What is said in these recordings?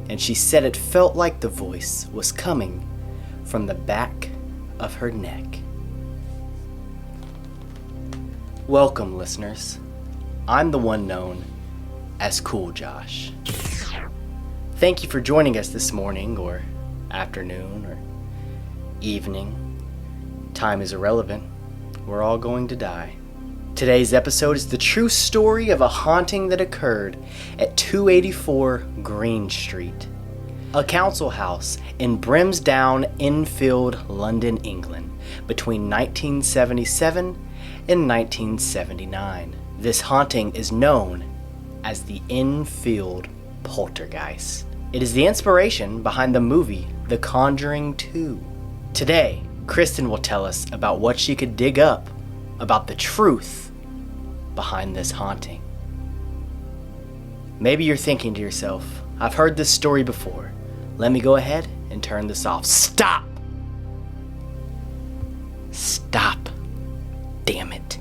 and she said it felt like the voice was coming from the back of her neck. Welcome, listeners. I'm the one known as Cool Josh. Thank you for joining us this morning, or afternoon, or evening. Time is irrelevant. We're all going to die. Today's episode is the true story of a haunting that occurred at 284 Green Street, a council house in Brimsdown, Enfield, London, England, between 1977 and 1979. This haunting is known as the Enfield Poltergeist. It is the inspiration behind the movie The Conjuring 2. Today, Kristin will tell us about what she could dig up about the truth behind this haunting. Maybe you're thinking to yourself, I've heard this story before. Let me go ahead and turn this off. Stop! Stop. Damn it.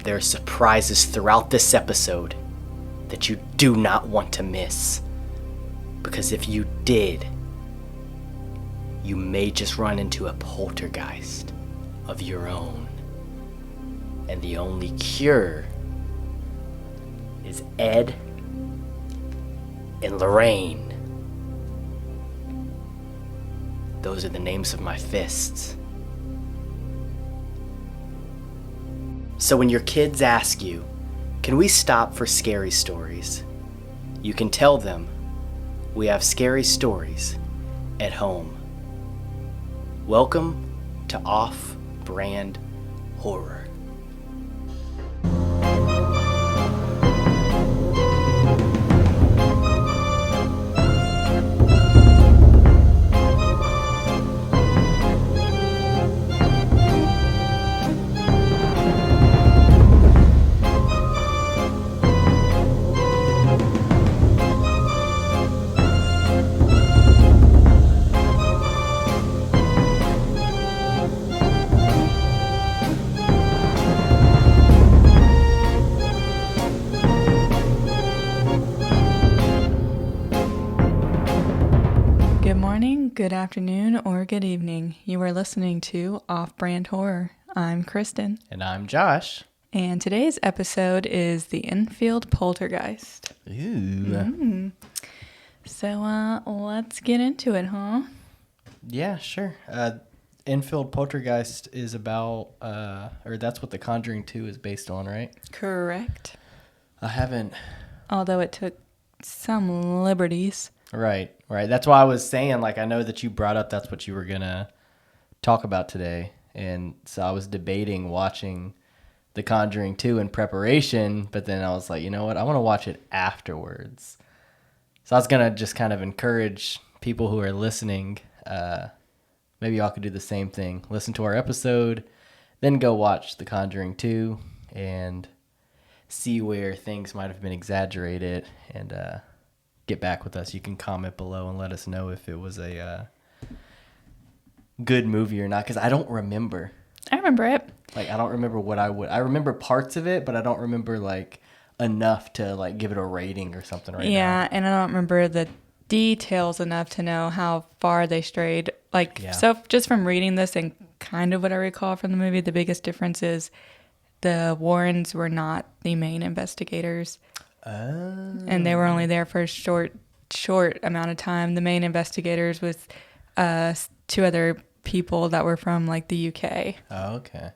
There are surprises throughout this episode that you do not want to miss. Because if you did, you may just run into a poltergeist of your own. And the only cure is Ed and Lorraine. Those are the names of my fists. So when your kids ask you, can we stop for scary stories? You can tell them we have scary stories at home. Welcome to Off-Brand Horror. Good afternoon or good evening. You are listening to Off-Brand Horror. I'm Kristin. And I'm Josh. And today's episode is the Enfield Poltergeist. Ooh. So let's get into it, huh? Yeah, sure. Enfield Poltergeist is about, or that's what The Conjuring 2 is based on, right? Correct. I haven't. Although it took some liberties. Right. That's why I was saying, like, I know that you brought up that's what you were going to talk about today. And so I was debating watching The Conjuring 2 in preparation, but then I was like, you know what? I want to watch it afterwards. So I was going to just kind of encourage people who are listening, maybe y'all could do the same thing. Listen to our episode, then go watch The Conjuring 2 and see where things might have been exaggerated and get back with us. You can comment below and let us know if it was a good movie or not, because I don't remember. I remember it. Like, I don't remember what I remember parts of it, but I don't remember, like, enough to, like, give it a rating or something right now. Yeah, and I don't remember the details enough to know how far they strayed. Like, So just from reading this and kind of what I recall from the movie, the biggest difference is the Warrens were not the main investigators. And they were only there for a short amount of time. The main investigators with two other people that were from, like, the UK. Oh, okay.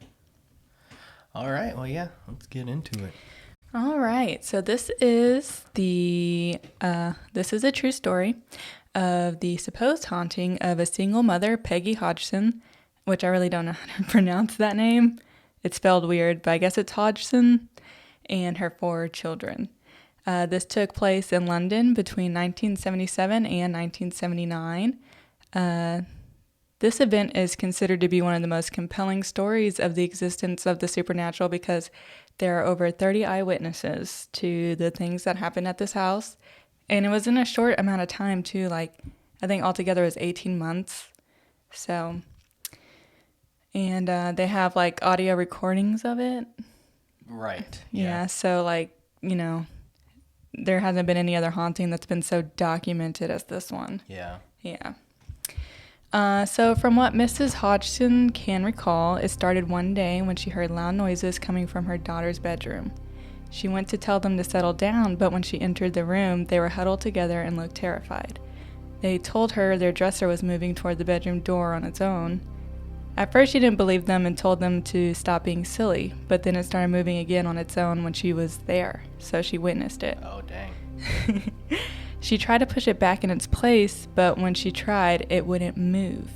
All right. Well, yeah, let's get into it. All right. So this is a true story of the supposed haunting of a single mother, Peggy Hodgson, which I really don't know how to pronounce that name. It's spelled weird, but I guess it's Hodgson, and her 4 children. This took place in London between 1977 and 1979. This event is considered to be one of the most compelling stories of the existence of the supernatural because there are over 30 eyewitnesses to the things that happened at this house. And it was in a short amount of time, too. Like, I think altogether it was 18 months. So, and they have, like, audio recordings of it. Right. Yeah. So, like, you know, there hasn't been any other haunting that's been so documented as this one. Yeah. Yeah. So from what Mrs. Hodgson can recall, it started one day when she heard loud noises coming from her daughter's bedroom. She went to tell them to settle down, but when she entered the room, they were huddled together and looked terrified. They told her their dresser was moving toward the bedroom door on its own. At first, she didn't believe them and told them to stop being silly, but then it started moving again on its own when she was there, so she witnessed it. Oh, dang. She tried to push it back in its place, but when she tried, it wouldn't move.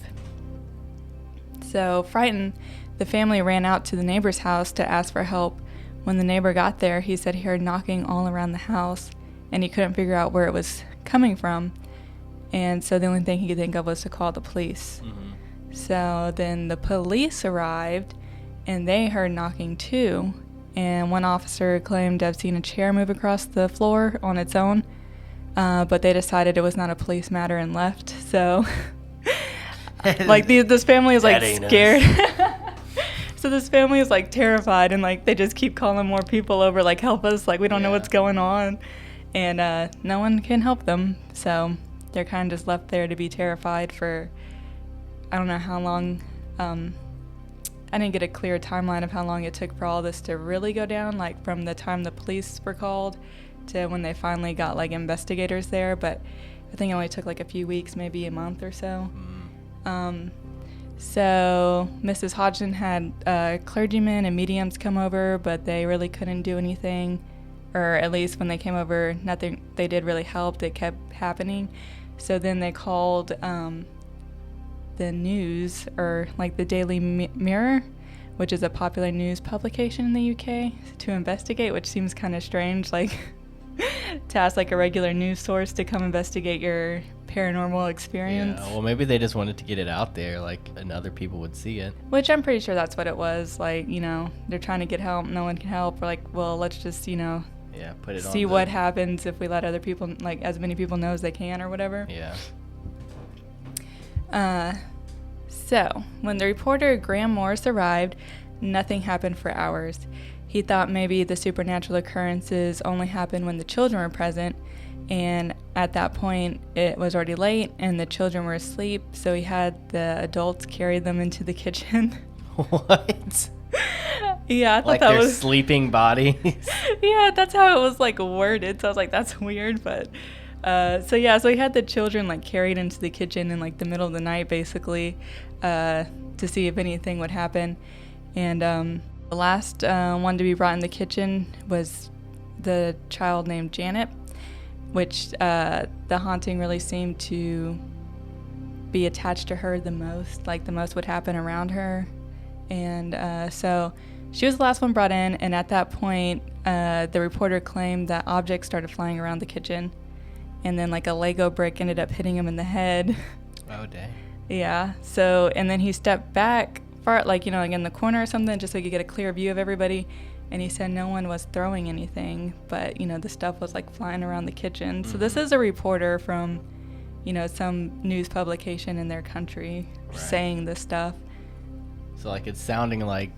So, frightened, the family ran out to the neighbor's house to ask for help. When the neighbor got there, he said he heard knocking all around the house, and he couldn't figure out where it was coming from. And so the only thing he could think of was to call the police. Mm-hmm. So then the police arrived, and they heard knocking too. And one officer claimed to have seen a chair move across the floor on its own. But they decided it was not a police matter and left. So, like, this family is, like, scared. So this family is, like, terrified. And, like, they just keep calling more people over, like, help us. Like, we don't know what's going on. And no one can help them. So they're kind of just left there to be terrified for, I don't know how long. I didn't get a clear timeline of how long it took for all this to really go down. Like, from the time the police were called to when they finally got, like, investigators there, but I think it only took, like, a few weeks, maybe a month or so. So Mrs. Hodgson had clergymen and mediums come over, but they really couldn't do anything, or at least when they came over, nothing they did really helped. It kept happening. So then they called the news, or, like, the Daily Mirror, which is a popular news publication in the UK, to investigate, which seems kind of strange, like, to ask, like, a regular news source to come investigate your paranormal experience. Yeah, well, maybe they just wanted to get it out there, like, and other people would see it. Which I'm pretty sure that's what it was. Like, you know, they're trying to get help, no one can help. We're like, well, let's just, you know, put it see what happens if we let other people, like, as many people know as they can or whatever. Yeah. So, when the reporter Graham Morris arrived, nothing happened for hours. He thought maybe the supernatural occurrences only happened when the children were present, and at that point it was already late and the children were asleep, so he had the adults carry them into the kitchen. What? Yeah, I thought like that their was sleeping bodies. Yeah, that's how it was, like, worded. So I was like, that's weird, but so he had the children, like, carried into the kitchen in, like, the middle of the night, basically, to see if anything would happen. And the last one to be brought in the kitchen was the child named Janet, which the haunting really seemed to be attached to her the most. Like, the most would happen around her. And so she was the last one brought in, and at that point, the reporter claimed that objects started flying around the kitchen, and then, like, a Lego brick ended up hitting him in the head. Oh, dang. Yeah, so, and then he stepped back far, like, you know, like in the corner or something, just so he could get a clear view of everybody, and he said no one was throwing anything, but, you know, the stuff was, like, flying around the kitchen. So this is a reporter from, you know, some news publication in their country saying this stuff. So, like, it's sounding like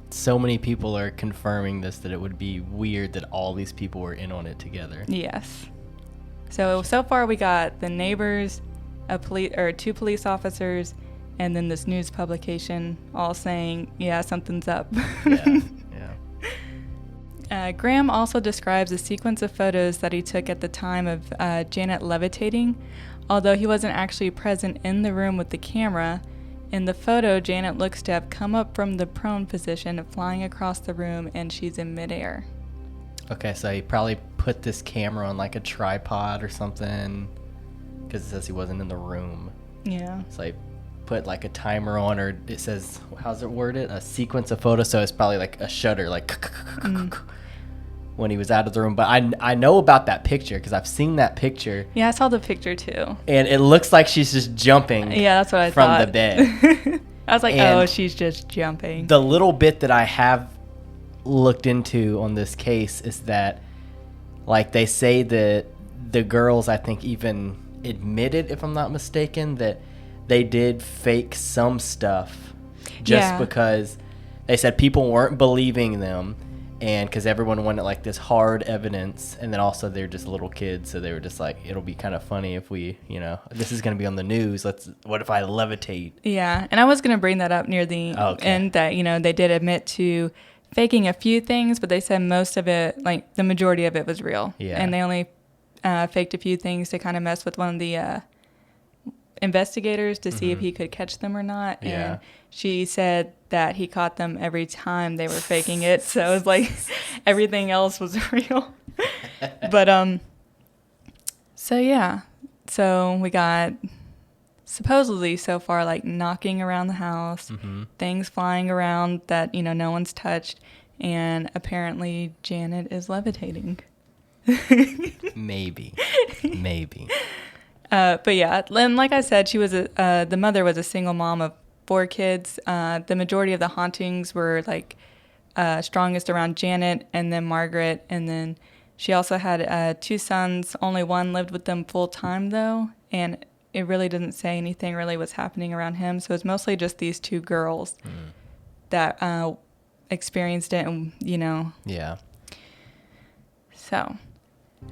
so many people are confirming this, that it would be weird that all these people were in on it together. Yes. So far we got the neighbors, two police officers, and then this news publication all saying, yeah, something's up. Yeah. Graham also describes a sequence of photos that he took at the time of Janet levitating. Although he wasn't actually present in the room with the camera, in the photo, Janet looks to have come up from the prone position, flying across the room, and she's in midair. Okay, so he probably put this camera on, like, a tripod or something, because it says he wasn't in the room. Yeah. So he put, like, a timer on, or it says, how's it worded? A sequence of photos, so it's probably like a shutter, like, when he was out of the room. But I know about that picture, because I've seen that picture. Yeah, I saw the picture too. And it looks like she's just jumping. Yeah, that's what I from thought. the bed. I was like, and oh, she's just jumping. The little bit that I have looked into on this case is that, like, they say that the girls, I think, even admitted, if I'm not mistaken, that they did fake some stuff just because they said people weren't believing them, And because everyone wanted like this hard evidence, and then also they're just little kids, so they were just like, it'll be kind of funny if we, this is going to be on the news. What if I levitate? Yeah, and I was going to bring that up near the end that, they did admit to faking a few things, but they said most of it, like the majority of it was real. Yeah. And they only faked a few things to kind of mess with one of the investigators to see if he could catch them or not. Yeah. And she said that he caught them every time they were faking it. So it was like everything else was real. But, so yeah. So we got supposedly so far like knocking around the house, things flying around that, no one's touched. And apparently Janet is levitating. Maybe. But yeah, and like I said, she was the mother was a single mom of 4 kids. The majority of the hauntings were like strongest around Janet and then Margaret, and then she also had 2 sons. Only one lived with them full time though, and it really doesn't say anything really was happening around him. So it's mostly just these 2 girls that experienced it, and Yeah. So.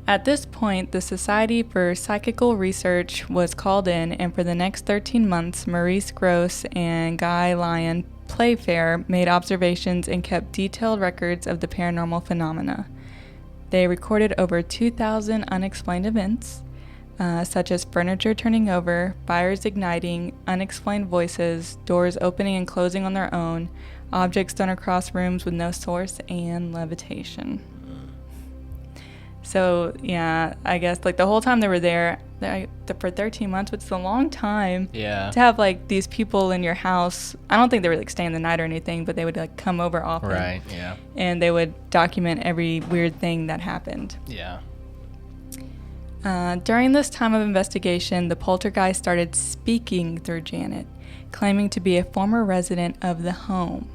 At this point, the Society for Psychical Research was called in, and for the next 13 months, Maurice Grosse and Guy Lyon Playfair made observations and kept detailed records of the paranormal phenomena. They recorded over 2,000 unexplained events, such as furniture turning over, fires igniting, unexplained voices, doors opening and closing on their own, objects thrown across rooms with no source, and levitation. So, yeah, I guess, like, the whole time they were there for 13 months, which is a long time to have, like, these people in your house. I don't think they were, like, staying the night or anything, but they would, like, come over often. Right, yeah. And they would document every weird thing that happened. Yeah. During this time of investigation, the poltergeist started speaking through Janet, claiming to be a former resident of the home.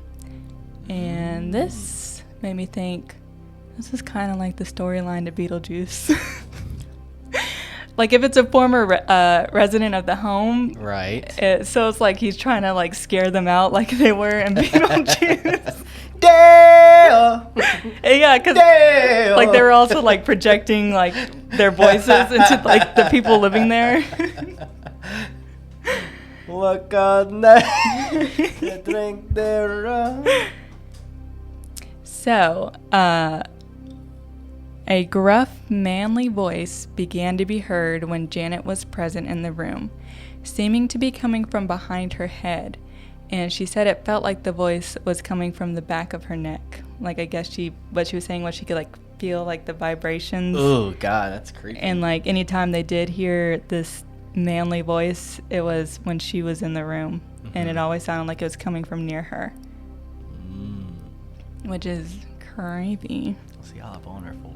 And this made me think... This is kind of like the storyline to Beetlejuice. Like, if it's a former resident of the home. Right. So it's like he's trying to, like, scare them out like they were in Beetlejuice. Dale! Yeah, because, like, they were also, like, projecting, like, their voices into, like, the people living there. Look on that. Drink their rum. So, a gruff, manly voice began to be heard when Janet was present in the room, seeming to be coming from behind her head, and she said it felt like the voice was coming from the back of her neck. Like, I guess what she was saying was she could, like, feel, like, the vibrations. Oh, God, that's creepy. And, like, anytime they did hear this manly voice, it was when she was in the room, and it always sounded like it was coming from near her. Which is creepy. What's the olive on her for?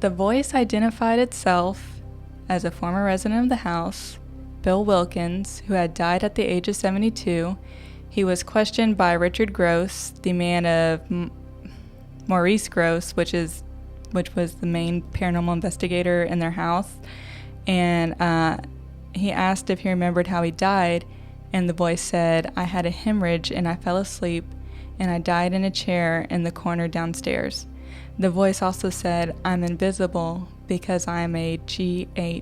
The voice identified itself as a former resident of the house, Bill Wilkins, who had died at the age of 72. He was questioned by Richard Grosse, the man of Maurice Grosse, which was the main paranormal investigator in their house, and he asked if he remembered how he died. And the voice said, "I had a hemorrhage and I fell asleep, and I died in a chair in the corner downstairs." The voice also said, "I'm invisible because I'm a GHOST."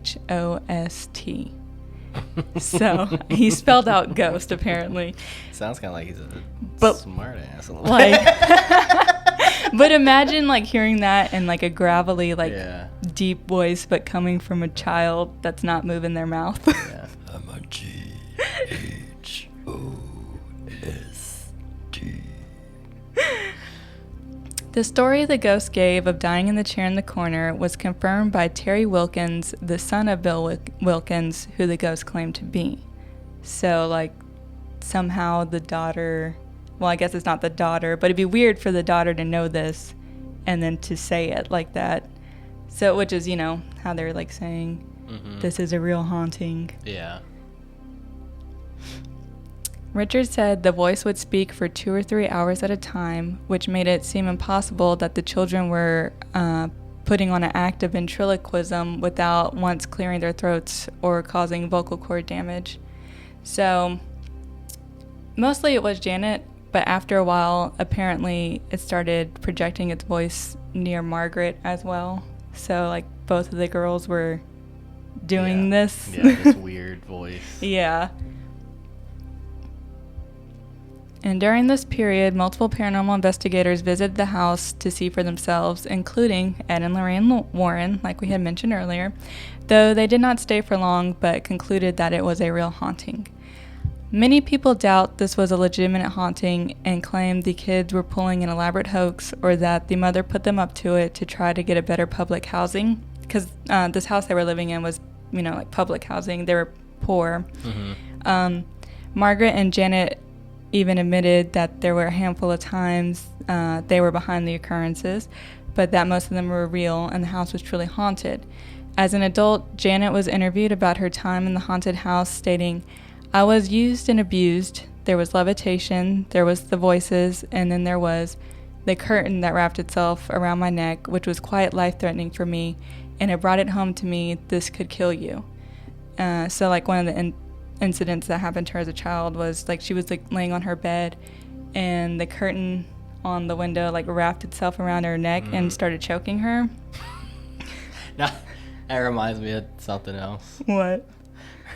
So he spelled out ghost, apparently. Sounds kind of like he's a smart ass. Like, but imagine, like, hearing that in, like, a gravelly, like, deep voice, but coming from a child that's not moving their mouth. Yeah. I'm a GHOST. The story the ghost gave of dying in the chair in the corner was confirmed by Terry Wilkins, the son of Bill Wilkins, who the ghost claimed to be. So, like, somehow the daughter... Well, I guess it's not the daughter, but it'd be weird for the daughter to know this and then to say it like that. So, which is, how they're, like, saying, this is a real haunting. Yeah. Richard said the voice would speak for 2 or 3 hours at a time, which made it seem impossible that the children were putting on an act of ventriloquism without once clearing their throats or causing vocal cord damage. So, mostly it was Janet But after a while, apparently it started projecting its voice near Margaret as well. So, like, both of the girls were doing this. Yeah, this weird voice. Yeah. And during this period, multiple paranormal investigators visited the house to see for themselves, including Ed and Lorraine Warren, like we had mentioned earlier, though they did not stay for long but concluded that it was a real haunting. Many people doubt this was a legitimate haunting and claim the kids were pulling an elaborate hoax or that the mother put them up to it to try to get a better public housing, because this house they were living in was, like public housing. They were poor. Mm-hmm. Margaret and Janet even admitted that there were a handful of times they were behind the occurrences, but that most of them were real and the house was truly haunted. As an adult, Janet was interviewed about her time in the haunted house, stating, "I was used and abused. There was levitation, there was the voices, and then there was the curtain that wrapped itself around my neck, which was quite life-threatening for me, and it brought it home to me, this could kill you." So, like, one of the incidents that happened to her as a child was, like, she was, like, laying on her bed, and the curtain on the window, like, wrapped itself around her neck and started choking her. Now, that reminds me of something else. What?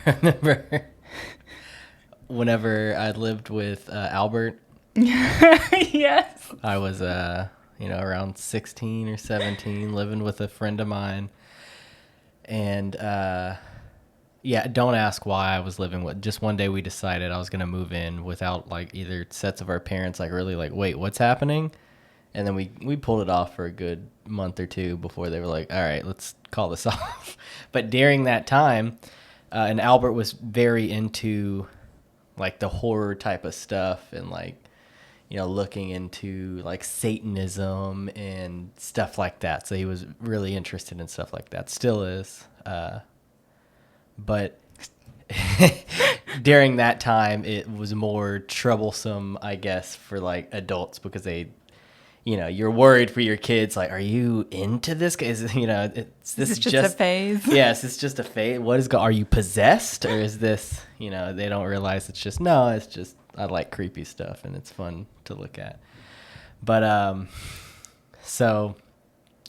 Remember whenever I lived with Albert? Yes. I was, around 16 or 17, living with a friend of mine. And, don't ask why I was living with. Just one day we decided I was going to move in without, like, either sets of our parents, like, really, like, wait, what's happening? And then we pulled it off for a good month or two before they were like, all right, let's call this off. But during that time, and Albert was very into, like, the horror type of stuff and, like, looking into, like, Satanism and stuff like that. So he was really interested in stuff like that. Still is. But during that time, it was more troublesome, I guess, for, like, adults because they, you're worried for your kids. Like, are you into this? Is this just a phase? Yes, it's just a phase. Are you possessed, or is this? They don't realize it's just I like creepy stuff and it's fun to look at. But so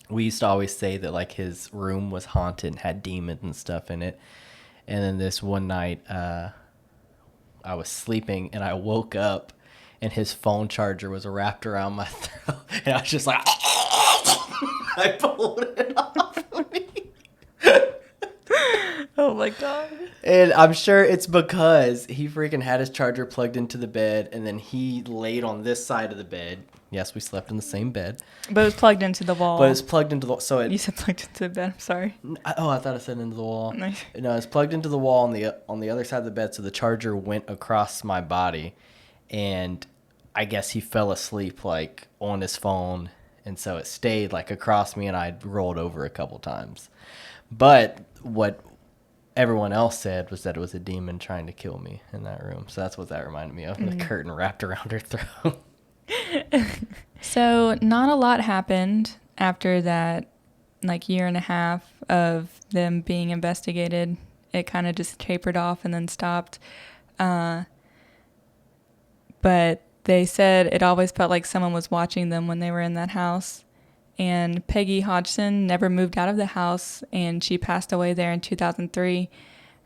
we used to always say that, like, his room was haunted and had demons and stuff in it. And then this one night, I was sleeping and I woke up and his phone charger was wrapped around my throat. And I was just like, I pulled it off of me. Oh my God. And I'm sure it's because he freaking had his charger plugged into the bed and then he laid on this side of the bed. Yes, we slept in the same bed. But it was plugged into the wall. But it's plugged into the so it. You said plugged into the bed. I'm sorry. I thought I said into the wall. Nice. No, it's plugged into the wall on the other side of the bed, so the charger went across my body, and I guess he fell asleep, like, on his phone, and so it stayed, like, across me, and I rolled over a couple times. But what everyone else said was that it was a demon trying to kill me in that room. So that's what that reminded me of. The curtain wrapped around her throat. So not a lot happened after that, like, year and a half of them being investigated. It kind of just tapered off and then stopped. But they said it always felt like someone was watching them when they were in that house. And Peggy Hodgson never moved out of the house, and she passed away there in 2003.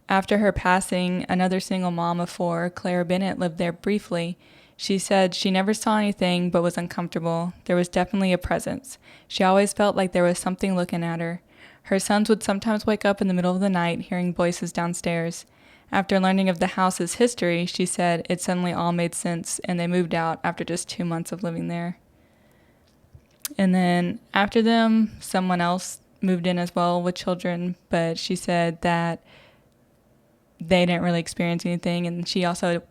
After her passing, another single mom of 4, Claire Bennett, lived there briefly. She said she never saw anything but was uncomfortable. There was definitely a presence. She always felt like there was something looking at her. Her sons would sometimes wake up in the middle of the night hearing voices downstairs. After learning of the house's history, she said it suddenly all made sense, and they moved out after just 2 months of living there. And then after them, someone else moved in as well with children, but she said that they didn't really experience anything, and she also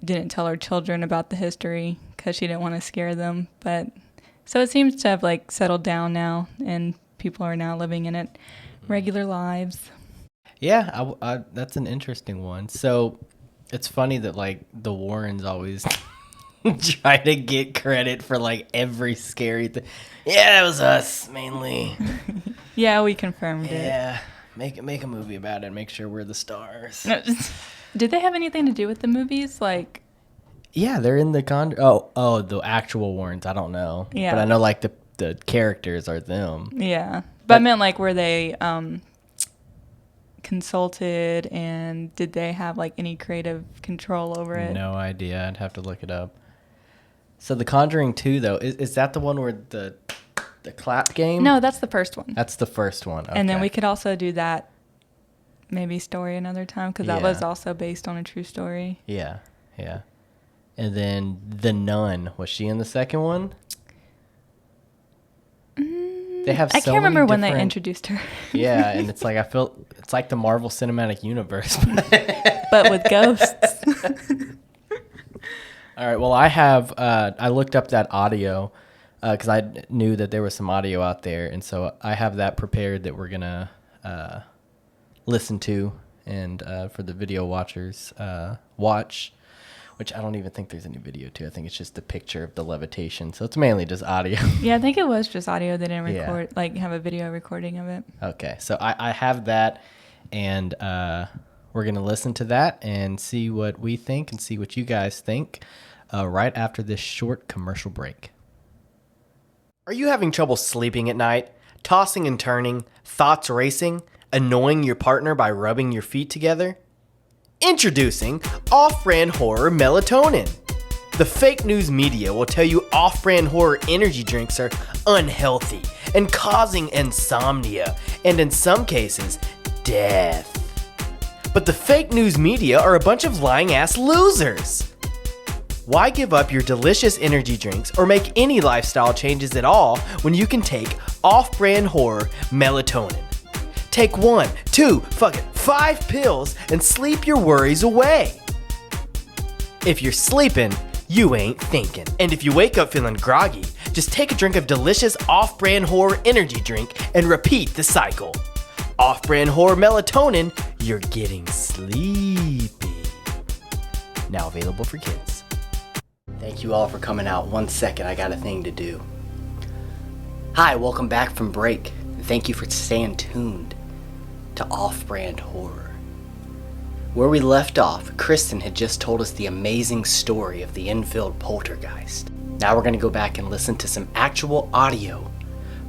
didn't tell her children about the history because she didn't want to scare them. But so it seems to have, like, settled down now, and people are now living in it, regular lives. Yeah, that's an interesting one. So it's funny that, like, the Warrens always try to get credit for, like, every scary thing. Yeah, it was us mainly. Yeah, we confirmed it. Yeah, make a movie about it. Make sure we're the stars. Did they have anything to do with the movies? Like, Yeah, they're in the the actual Warrens. I don't know. Yeah. But I know like the characters are them. Yeah. But I meant like were they consulted, and did they have like any creative control over it? No idea. I'd have to look it up. So The Conjuring 2 though, is that the one where the clap game? No, that's the first one. That's the first one. Okay. And then we could also do that maybe story another time, because that Yeah. was also based on a true story. Yeah. Yeah. And then The Nun, was she in the second one? They have I so can't remember many when they different- introduced her. Yeah, and it's like it's like the Marvel Cinematic Universe. But with ghosts. All right. Well, I looked up that audio because I knew that there was some audio out there, and so I have that prepared that we're gonna listen to, and for the video watchers watch. Which I don't even think there's any video to. I think it's just the picture of the levitation, so it's mainly just audio. Yeah, I think it was just audio. They didn't Yeah. record, like have a video recording of it. Okay, so I have that, and we're going to listen to that and see what we think and see what you guys think right after this short commercial break. Are you having trouble sleeping at night? Tossing and turning, thoughts racing, annoying your partner by rubbing your feet together? Introducing Off-Brand Horror Melatonin. The fake news media will tell you off-brand horror energy drinks are unhealthy and causing insomnia, and in some cases, death. But the fake news media are a bunch of lying ass losers. Why give up your delicious energy drinks or make any lifestyle changes at all when you can take Off-Brand Horror Melatonin? Take 1, 2, 5 pills and sleep your worries away. If you're sleeping, you ain't thinking. And if you wake up feeling groggy, just take a drink of delicious Off-Brand Horror energy drink and repeat the cycle. Off-Brand Horror Melatonin, you're getting sleepy. Now available for kids. Thank you all for coming out. 1 second, I got a thing to do. Hi, welcome back from break. Thank you for staying tuned to Off-Brand Horror. Where we left off, Kristin had just told us the amazing story of the Enfield Poltergeist. Now we're going to go back and listen to some actual audio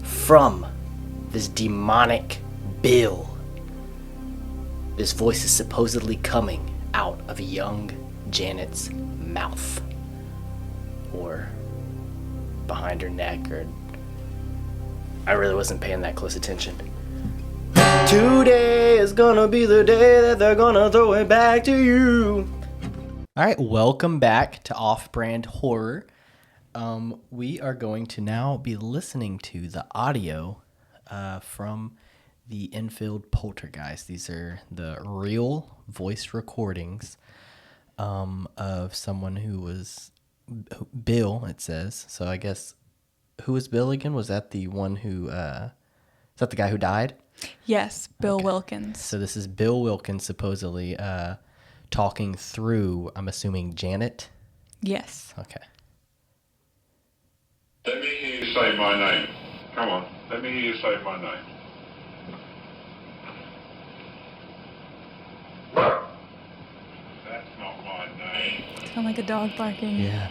from this demonic Bill. This voice is supposedly coming out of a young Janet's mouth. Or behind her neck, or... I really wasn't paying that close attention. Today is gonna be the day that they're gonna throw it back to you. All right, welcome back to Off-Brand Horror. We are going to now be listening to the audio from the Enfield Poltergeist. These are the real voice recordings of someone who was Bill, it says. So I guess, who was Bill again? Was that the one who, is that the guy who died? Yes, Bill Okay. Wilkins. So this is Bill Wilkins supposedly talking through, I'm assuming, Janet? Yes. Okay. Let me hear you say my name. Come on, let me hear you say my name. That's not my name. Sound like a dog barking. Yeah.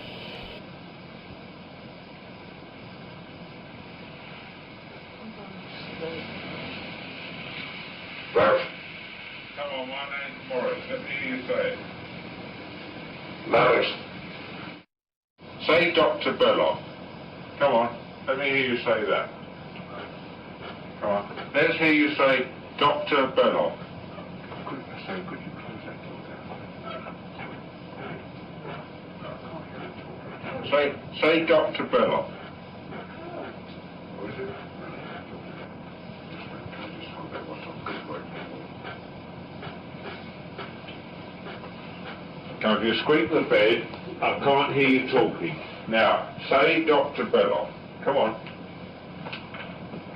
Come on, my name's Morris. Let me hear you say it. Morris. Say Dr. Belloc. Come on, let me hear you say that. Come on. Let's hear you say Dr. Belloc. Could you close that door down? Say Dr. Belloc. What is it? Now, if you squeak the bed, I can't hear you talking. Now, say Dr. Belloc. Come on.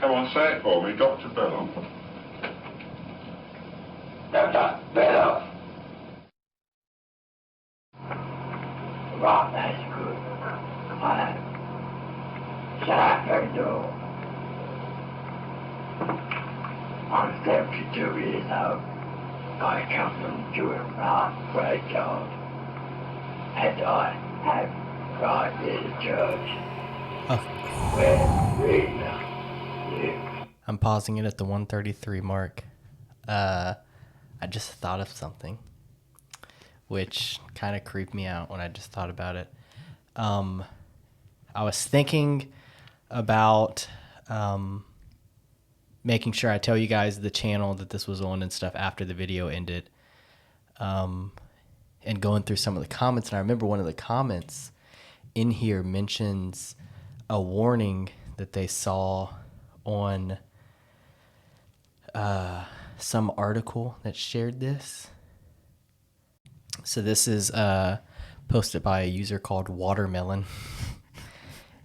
Come on, say it for me, Dr. Belloc. Dr. Belloc. Right, that's good. Come on. Shut up your door. I'm 72 years old. I come from Jewel Park, graveyard. Had died. I've gone to the church Oh, where we live. I'm pausing it at the 133 mark. I just thought of something, which kind of creeped me out when I just thought about it. I was thinking about making sure I tell you guys the channel that this was on and stuff after the video ended, and going through some of the comments. And I remember one of the comments in here mentions a warning that they saw on some article that shared this. So this is posted by a user called Watermelon.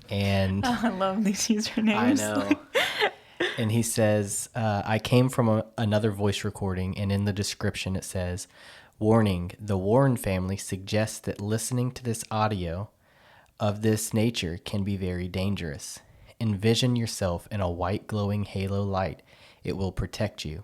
And Oh, I love these usernames. I know. And he says, I came from another voice recording, and in the description it says, warning, the Warren family suggests that listening to this audio of this nature can be very dangerous. Envision yourself in a white glowing halo light. It will protect you.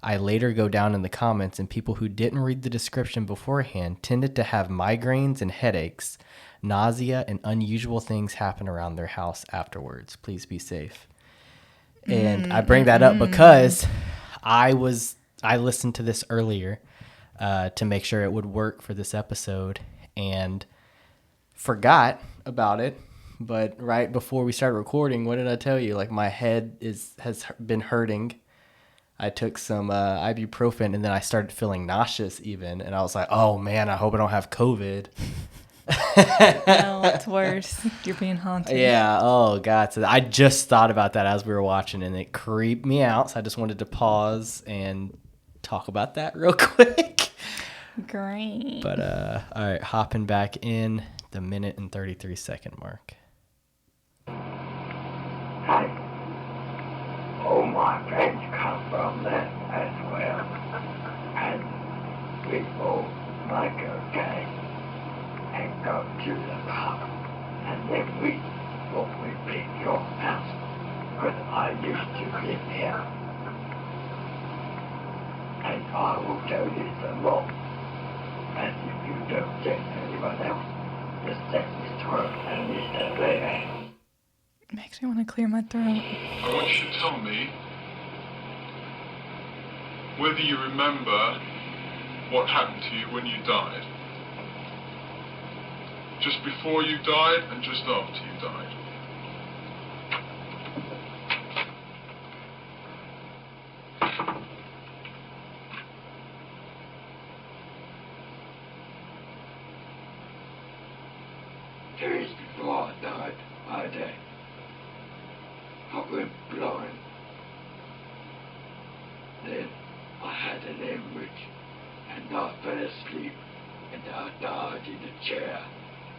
I later go down in the comments, and people who didn't read the description beforehand tended to have migraines and headaches, nausea, and unusual things happen around their house afterwards. Please be safe. And I bring that up because I listened to this earlier to make sure it would work for this episode and forgot about it. But right before we started recording, what did I tell you? Like, my head has been hurting. I took some ibuprofen, and then I started feeling nauseous even. And I was like, oh, man, I hope I don't have COVID. No, it's worse. You're being haunted. Yeah. Oh, God. So I just thought about that as we were watching, and it creeped me out. So I just wanted to pause and talk about that real quick. Great. But, all right, hopping back in the minute and 33-second mark. Hi. All my friends come from there as well. And we all like okay and go to the pub. And then we pick your house. Because I used to live here. And I will tell you some more. And if you don't get anyone else, just let me throw and Mr. Blair. Makes me want to clear my throat. I want you to tell me whether you remember what happened to you when you died. Just before you died and just after you died. Days before I died, I went blind. Then I had an hemorrhage, and I fell asleep, and I died in a chair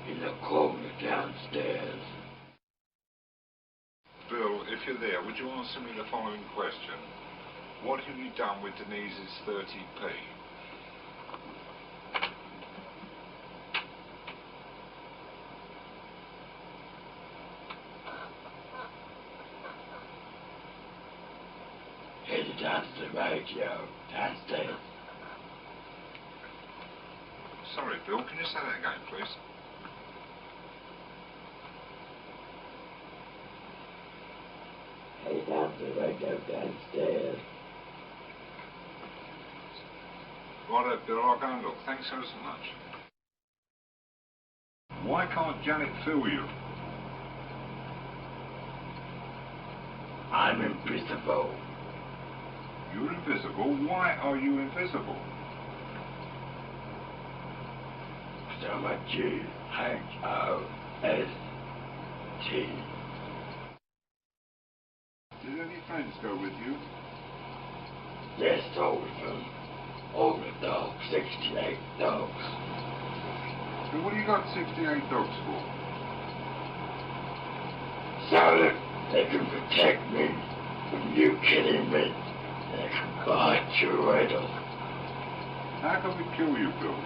in the corner downstairs. Bill, if you're there, would you answer me the following question? What have you done with Denise's 30p? Headed down to the radio downstairs. Sorry, Bill, can you say that again, please? Headed down to the radio downstairs. Righto, Bill, I'll go and look. Thanks ever so much. Why can't Janet feel you? I'm invisible. You're invisible. Why are you invisible? So I'm a G-H-O-S-T. Did any friends go with you? Yes, all of them. All the dogs, 68 dogs. So what have you got 68 dogs for? So that they can protect me from you killing me. They can bite your head off. How can we kill you, Bill?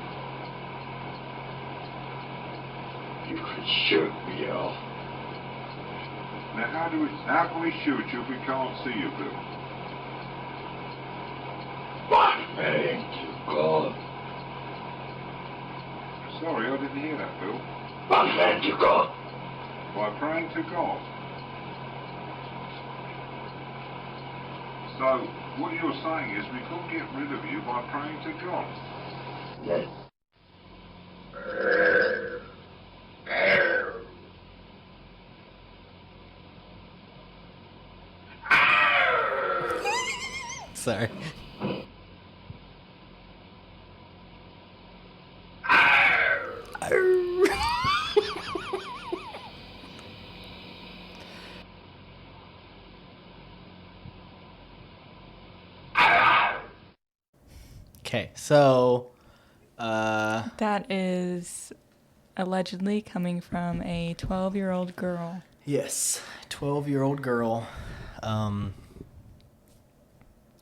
You can shoot me off. Now how can we shoot you if we can't see you, Bill? One man to God. Sorry, I didn't hear that, Bill. By praying to God. By praying to God. So, what you're saying is we couldn't get rid of you by praying to God. Yes. Sorry. Okay, so That is allegedly coming from a 12-year-old girl. yes, 12-year-old girl.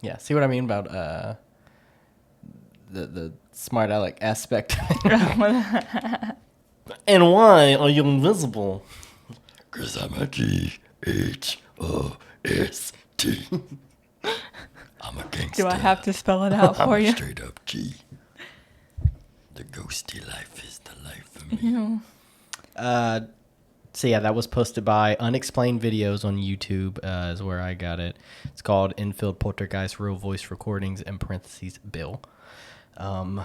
Yeah, see what I mean about the smart aleck aspect. And why are you invisible? 'Cause I'm a G-H-O-S-T. I'm a gangster. Do I have to spell it out for you? Straight up G. The ghosty life is the life for me. Ew. So yeah, that was posted by Unexplained Videos on YouTube, is where I got it. It's called Enfield Poltergeist Real Voice Recordings in parentheses Bill. And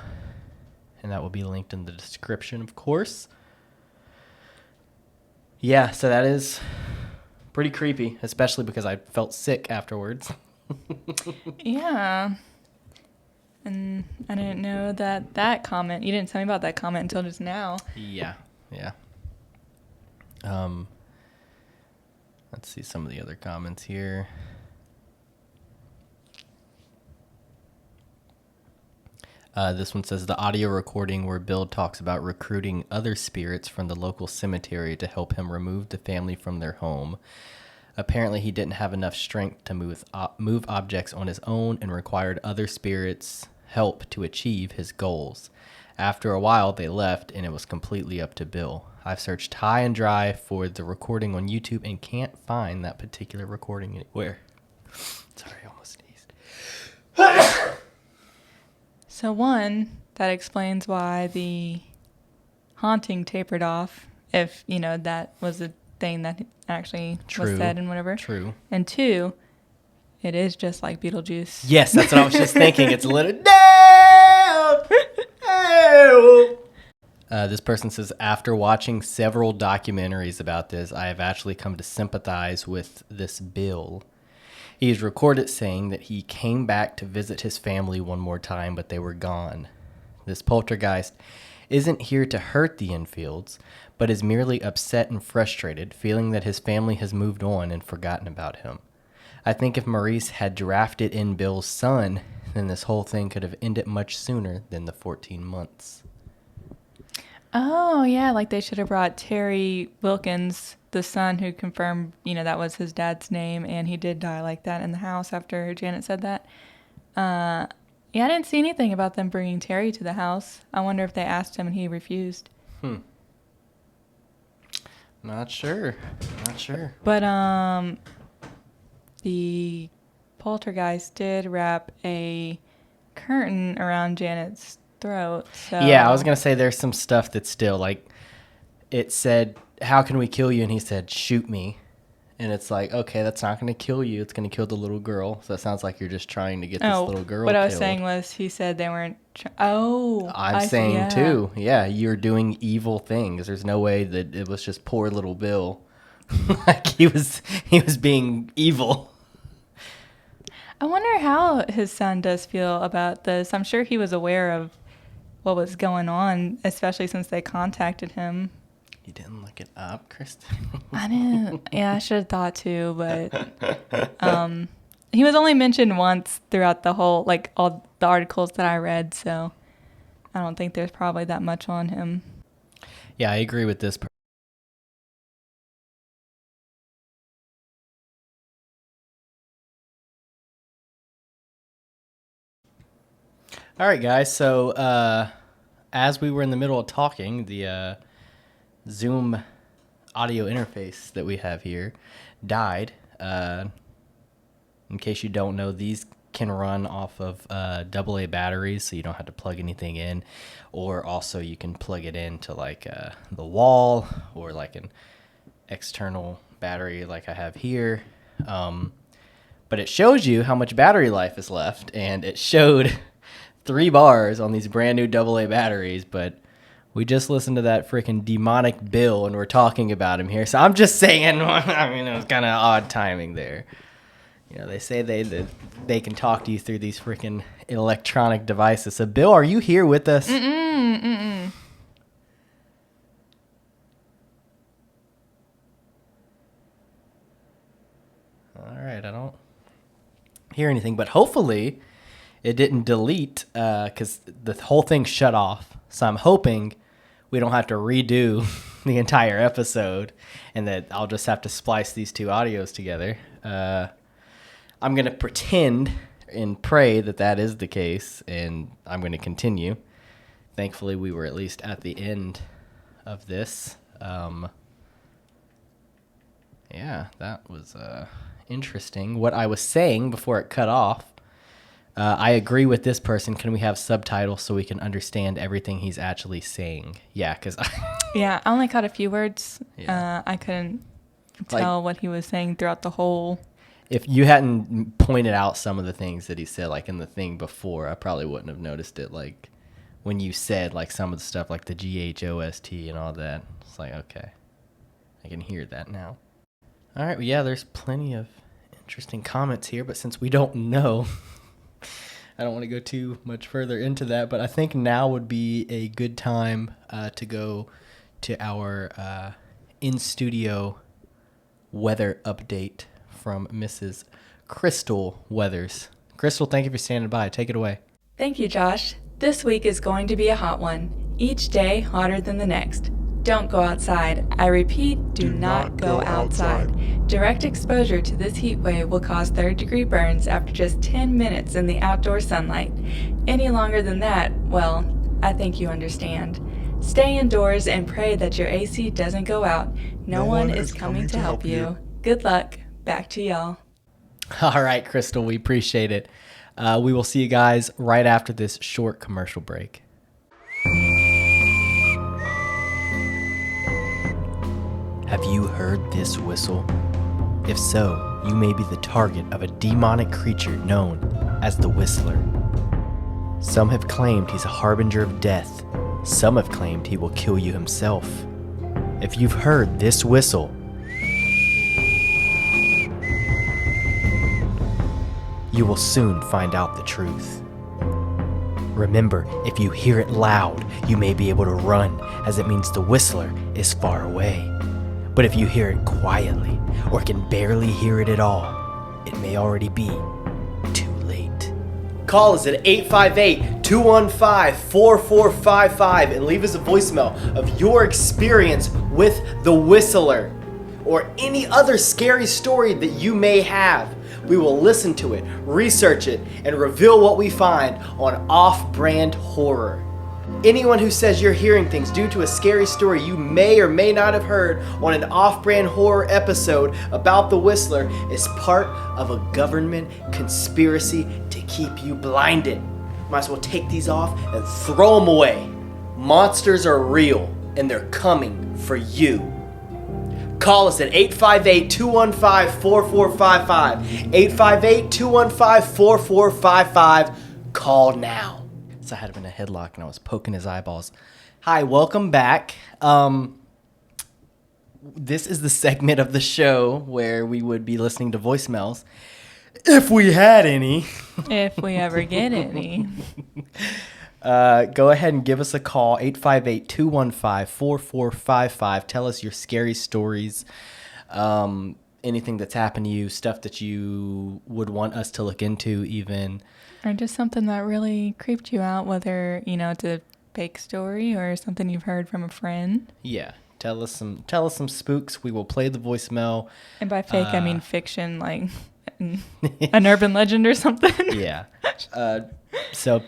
that will be linked in the description, of course. Yeah, so that is pretty creepy, especially because I felt sick afterwards. Yeah. And I didn't know that comment. You didn't tell me about that comment until just now. Yeah. Let's see some of the other comments here. This one says the audio recording where Bill talks about recruiting other spirits from the local cemetery to help him remove the family from their home. Apparently, he didn't have enough strength to move objects on his own and required other spirits' help to achieve his goals. After a while, they left, and it was completely up to Bill. I've searched high and dry for the recording on YouTube and can't find that particular recording anywhere. Sorry, I almost sneezed. So one, that explains why the haunting tapered off, if, that was a thing that actually was said and whatever. True. And two, it is just like Beetlejuice. Yes, that's what I was just thinking. It's a little down. This person says, after watching several documentaries about this, I have actually come to sympathize with this Bill. He is recorded saying that he came back to visit his family one more time, but they were gone. This poltergeist isn't here to hurt the Enfields, but is merely upset and frustrated, feeling that his family has moved on and forgotten about him. I think if Maurice had drafted in Bill's son, then this whole thing could have ended much sooner than the 14 months. Oh, yeah, like they should have brought Terry Wilkins, the son who confirmed, that was his dad's name, and he did die like that in the house after Janet said that. Yeah, I didn't see anything about them bringing Terry to the house. I wonder if they asked him and he refused. Not sure. But the poltergeist did wrap a curtain around Janet's throat. So Yeah, I was going to say there's some stuff that's still, like, it said, how can we kill you? And he said, shoot me. And it's like, okay, that's not going to kill you. It's going to kill the little girl. So it sounds like you're just trying to get this little girl what killed. I was saying was he said they weren't... I'm saying, too. Yeah, you're doing evil things. There's no way that it was just poor little Bill. Like, he was being evil. I wonder how his son does feel about this. I'm sure he was aware of what was going on, especially since they contacted him. You didn't look it up, Kristin? I didn't. Yeah, I should have thought to, but he was only mentioned once throughout the whole, like, all the articles that I read, so I don't think there's probably that much on him. Yeah, I agree with this. All right, guys. So as we were in the middle of talking, the Zoom audio interface that we have here died. In case you don't know, these can run off of AA batteries, so you don't have to plug anything in, or also you can plug it into like the wall or like an external battery like I have here. But it shows you how much battery life is left, and it showed 3 bars on these brand new AA batteries, but we just listened to that freaking demonic Bill, and we're talking about him here. So I'm just saying, I mean, it was kind of odd timing there. You know, they say they can talk to you through these freaking electronic devices. So, Bill, are you here with us? Mm-mm. All right, I don't hear anything, but hopefully it didn't delete because the whole thing shut off. So I'm hoping we don't have to redo the entire episode and that I'll just have to splice these 2 audios together. I'm going to pretend and pray that that is the case, and I'm going to continue. Thankfully, we were at least at the end of this. Yeah, that was interesting. What I was saying before it cut off, I agree with this person. Can we have subtitles so we can understand everything he's actually saying? Yeah, because Yeah, I only caught a few words. Yeah. I couldn't tell what he was saying throughout the whole. If you hadn't pointed out some of the things that he said, like in the thing before, I probably wouldn't have noticed it. Like when you said like some of the stuff like the GHOST and all that, it's like, okay, I can hear that now. All right, well, yeah, there's plenty of interesting comments here, but since we don't know, I don't want to go too much further into that, but I think now would be a good time to go to our in-studio weather update from Mrs. Krystal Weathers. Krystal, thank you for standing by. Take it away. Thank you, Josh. This week is going to be a hot one. Each day hotter than the next. Don't go outside. I repeat, do not go outside. Direct exposure to this heat wave will cause third-degree burns after just 10 minutes in the outdoor sunlight. Any longer than that, well, I think you understand. Stay indoors and pray that your AC doesn't go out. No one is coming to help you. Good luck. Back to y'all. All right, Krystal, we appreciate it. We will see you guys right after this short commercial break. Have you heard this whistle? If so, you may be the target of a demonic creature known as the Whistler. Some have claimed he's a harbinger of death. Some have claimed he will kill you himself. If you've heard this whistle, you will soon find out the truth. Remember, if you hear it loud, you may be able to run, as it means the Whistler is far away. But if you hear it quietly, or can barely hear it at all, it may already be too late. Call us at 858-215-4455 and leave us a voicemail of your experience with the Whistler, or any other scary story that you may have. We will listen to it, research it, and reveal what we find on Off-Brand Horror. Anyone who says you're hearing things due to a scary story you may or may not have heard on an Off-Brand Horror episode about the Whistler is part of a government conspiracy to keep you blinded. Might as well take these off and throw them away. Monsters are real, and they're coming for you. Call us at 858-215-4455. 858-215-4455. Call now. So I had him in a headlock and I was poking his eyeballs. Hi, welcome back. This is the segment of the show where we would be listening to voicemails. If we had any. If we ever get any. Go ahead and give us a call, 858-215-4455. Tell us your scary stories, anything that's happened to you, stuff that you would want us to look into even. Or just something that really creeped you out, whether, it's a fake story or something you've heard from a friend. Yeah. Tell us some spooks. We will play the voicemail. And by fake, I mean fiction, like an urban legend or something. Yeah. So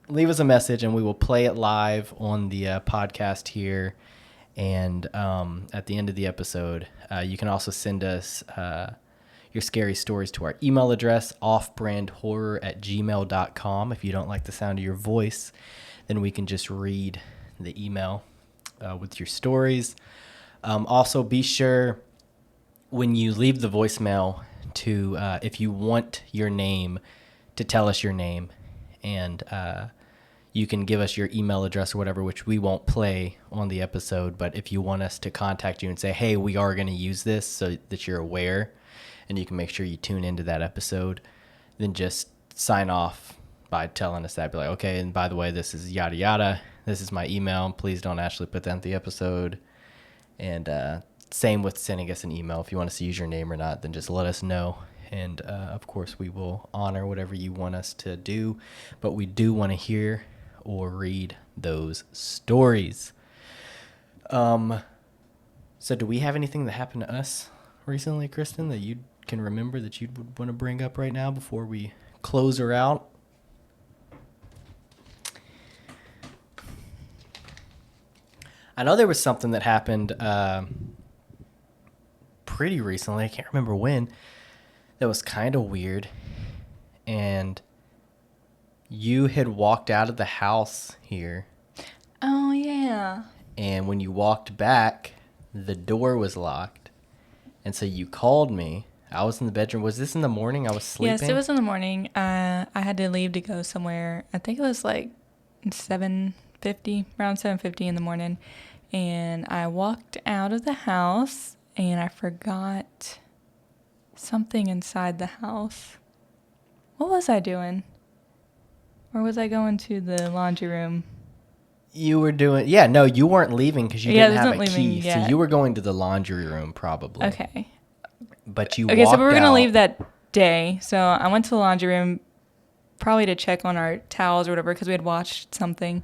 leave us a message and we will play it live on the podcast here. And at the end of the episode, you can also send us your scary stories to our email address, offbrandhorror@gmail.com. If you don't like the sound of your voice, then we can just read the email with your stories. Also, be sure when you leave the voicemail to, if you want your name, to tell us your name. And you can give us your email address or whatever, which we won't play on the episode. But if you want us to contact you and say, hey, we are going to use this so that you're aware and you can make sure you tune into that episode, then just sign off by telling us that. Be like, okay, and by the way, this is yada yada. This is my email. Please don't actually put that in the episode. And same with sending us an email. If you want us to use your name or not, then just let us know. And, of course, we will honor whatever you want us to do. But we do want to hear or read those stories. So do we have anything that happened to us recently, Kristin, that you can remember that you would want to bring up right now before we close her out? I know there was something that happened pretty recently. I can't remember when. That was kind of weird. And you had walked out of the house here. Oh, yeah. And when you walked back, the door was locked. And so you called me. I was in the bedroom. Was this in the morning? I was sleeping? Yes, it was in the morning. I had to leave to go somewhere. I think it was like 7:50, around 7:50 in the morning. And I walked out of the house and I forgot something inside the house. What was I doing? Or was I going to the laundry room? You were doing... Yeah, no, you weren't leaving because you didn't have a key. Yet. So you were going to the laundry room probably. Okay. But you Okay, walked so we were going to out. leave that day. So I went to the laundry room probably to check on our towels or whatever because we had watched something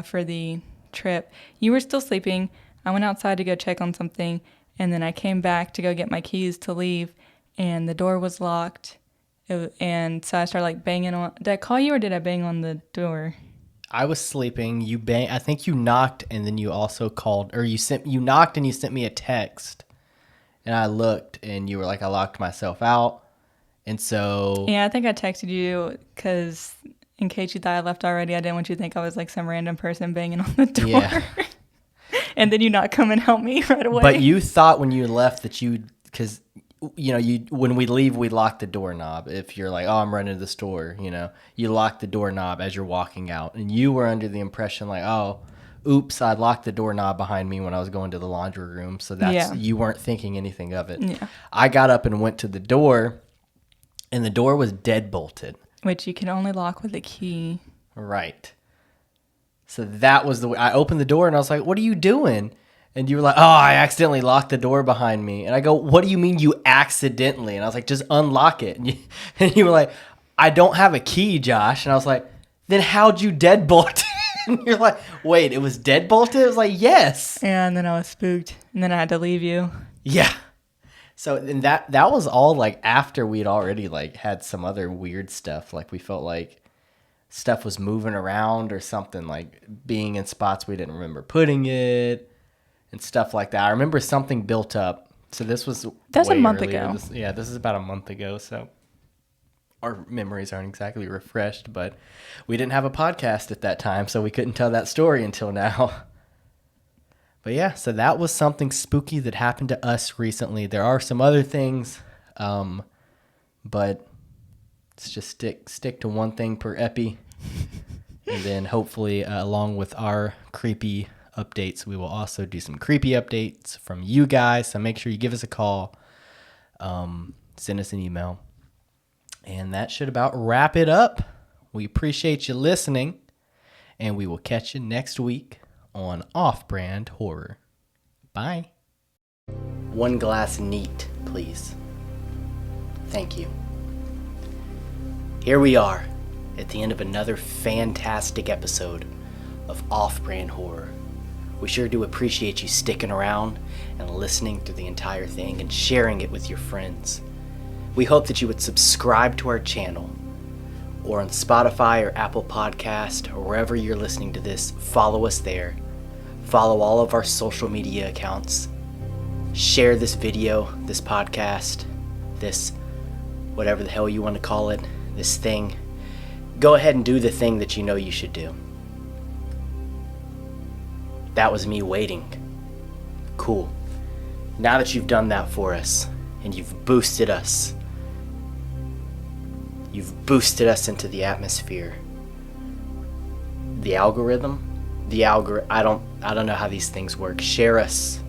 for the trip. You were still sleeping. I went outside to go check on something. And then I came back to go get my keys to leave. And the door was locked. And so I started like banging on. Did I call you or did I bang on the door? I was sleeping. You bang. I think you knocked, and then you also called, or you knocked and you sent me a text, and I looked, and you were like, "I locked myself out," and so Yeah, I think I texted you because in case you thought I left already, I didn't want you to think I was like some random person banging on the door. Yeah. And then you not come and help me right away. But you thought when you left that because when we leave, we lock the doorknob. If you're like, oh, I'm running to the store, you lock the doorknob as you're walking out. And you were under the impression like, oh, oops, I locked the doorknob behind me when I was going to the laundry room. So you weren't thinking anything of it. Yeah. I got up and went to the door, and the door was dead bolted. Which you can only lock with a key. Right. So that was the way. I opened the door and I was like, what are you doing? And you were like, oh, I accidentally locked the door behind me. And I go, what do you mean you accidentally? And I was like, just unlock it. And you were like, I don't have a key, Josh. And I was like, then how'd you deadbolt it? And you're like, wait, it was deadbolted? I was like, yes. And then I was spooked. And then I had to leave you. Yeah. So and that was all like after we'd already like had some other weird stuff. Like we felt like stuff was moving around or something, like being in spots we didn't remember putting it. And stuff like that. I remember something built up. So this was That's way a month earlier. ago. This is about a month ago. So our memories aren't exactly refreshed, but we didn't have a podcast at that time, so we couldn't tell that story until now. But yeah, so that was something spooky that happened to us recently. There are some other things, but let's just stick to one thing per epi. And then hopefully along with our creepy updates, we will also do some creepy updates from you guys, so make sure you give us a call, send us an email, and that should about wrap it up. We appreciate you listening, and we will catch you next week on Off-Brand Horror. Bye. One glass neat, please. Thank you. Here we are at the end of another fantastic episode of Off-Brand Horror. We sure do appreciate you sticking around and listening through the entire thing and sharing it with your friends. We hope that you would subscribe to our channel, or on Spotify or Apple Podcast or wherever you're listening to this, follow us there. Follow all of our social media accounts. Share this video, this podcast. this, whatever the hell you want to call it, this thing, go ahead and do the thing that you know you should do. That was me waiting. Cool. Now that you've done that for us, and you've boosted us into the atmosphere. The algorithm? I don't know how these things work. Share us.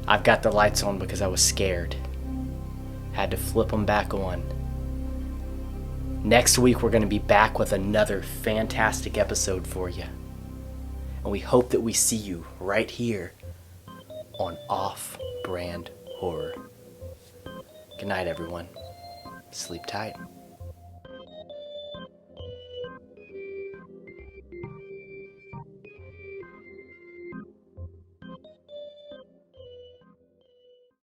I've got the lights on because I was scared. Had to flip them back on. Next week we're going to be back with another fantastic episode for you. And we hope that we see you right here on Off Brand Horror. Good night, everyone. Sleep tight.